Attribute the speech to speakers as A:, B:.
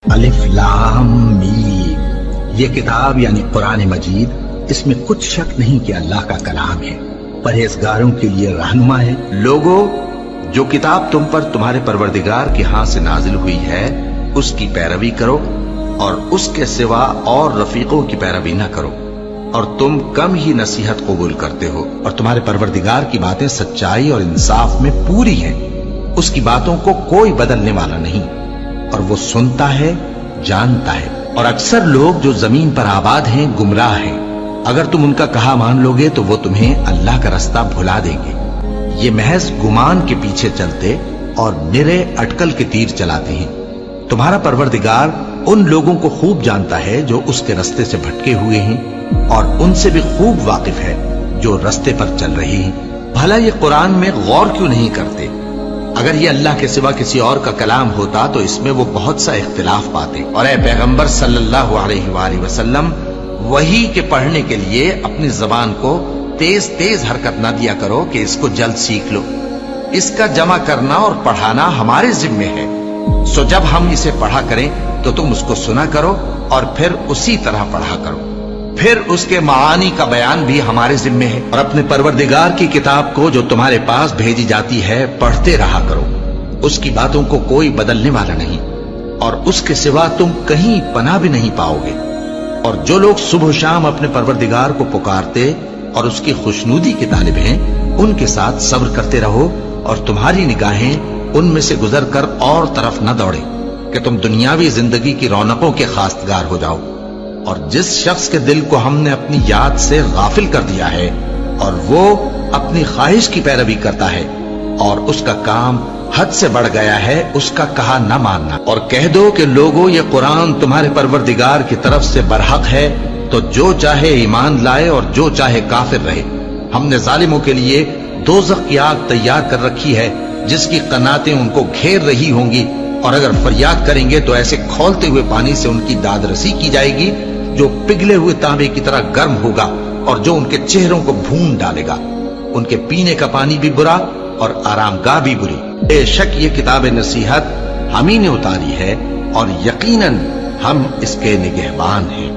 A: الف لام میم، یہ کتاب یعنی قرآن مجید، اس میں کچھ شک نہیں کہ اللہ کا کلام ہے، پرہیزگاروں کے لیے رہنما ہے۔
B: لوگو، جو کتاب تم پر تمہارے پروردگار کے ہاں سے نازل ہوئی ہے اس کی پیروی کرو اور اس کے سوا اور رفیقوں کی پیروی نہ کرو، اور تم کم ہی نصیحت قبول کرتے ہو، اور تمہارے پروردگار کی باتیں سچائی اور انصاف میں پوری ہیں، اس کی باتوں کو کوئی بدلنے والا نہیں، اور وہ سنتا ہے، جانتا ہے۔ اور اکثر لوگ جو زمین پر آباد ہیں گمراہ ہیں، اگر تم ان کا کہا مان لوگے تو وہ تمہیں اللہ کا رستہ بھلا دیں گے۔ یہ محض گمان کے پیچھے چلتے اور نرے اٹکل کے تیر چلاتے ہیں۔ تمہارا پروردگار ان لوگوں کو خوب جانتا ہے جو اس کے رستے سے بھٹکے ہوئے ہیں، اور ان سے بھی خوب واقف ہے جو رستے پر چل رہے ہیں۔ بھلا یہ قرآن میں غور کیوں نہیں کرتے؟ اگر یہ اللہ کے سوا کسی اور کا کلام ہوتا تو اس میں وہ بہت سا اختلاف پاتے۔ اور اے پیغمبر صلی اللہ علیہ وآلہ وسلم، وحی کے پڑھنے کے لیے اپنی زبان کو تیز تیز حرکت نہ دیا کرو کہ اس کو جلد سیکھ لو۔ اس کا جمع کرنا اور پڑھانا ہمارے ذمے ہے، سو جب ہم اسے پڑھا کریں تو تم اس کو سنا کرو اور پھر اسی طرح پڑھا کرو، پھر اس کے معانی کا بیان بھی ہمارے ذمے ہے۔ اور اپنے پروردگار کی کتاب کو جو تمہارے پاس بھیجی جاتی ہے پڑھتے رہا کرو، اس کی باتوں کو کوئی بدلنے والا نہیں، اور اس کے سوا تم کہیں پناہ بھی نہیں پاؤ گے۔ اور جو لوگ صبح و شام اپنے پروردگار کو پکارتے اور اس کی خوشنودی کے طالب ہیں، ان کے ساتھ صبر کرتے رہو، اور تمہاری نگاہیں ان میں سے گزر کر اور طرف نہ دوڑیں کہ تم دنیاوی زندگی کی رونقوں کے خواستگار ہو جاؤ۔ اور جس شخص کے دل کو ہم نے اپنی یاد سے غافل کر دیا ہے اور وہ اپنی خواہش کی پیروی کرتا ہے اور اس کا کام حد سے بڑھ گیا ہے، اس کا کہا نہ ماننا۔ اور کہہ دو کہ لوگو، یہ قرآن تمہارے پروردگار کی طرف سے برحق ہے، تو جو چاہے ایمان لائے اور جو چاہے کافر رہے۔ ہم نے ظالموں کے لیے دوزخ کی آگ تیار کر رکھی ہے جس کی قناتیں ان کو گھیر رہی ہوں گی، اور اگر فریاد کریں گے تو ایسے کھولتے ہوئے پانی سے ان کی داد رسی کی جائے گی جو پگھلے ہوئے تانبے کی طرح گرم ہوگا، اور جو ان کے چہروں کو بھون ڈالے گا۔ ان کے پینے کا پانی بھی برا اور آرام گاہ بھی بری۔ بے شک یہ کتاب نصیحت ہم ہی نے اتاری ہے، اور یقیناً ہم اس کے نگہبان ہیں۔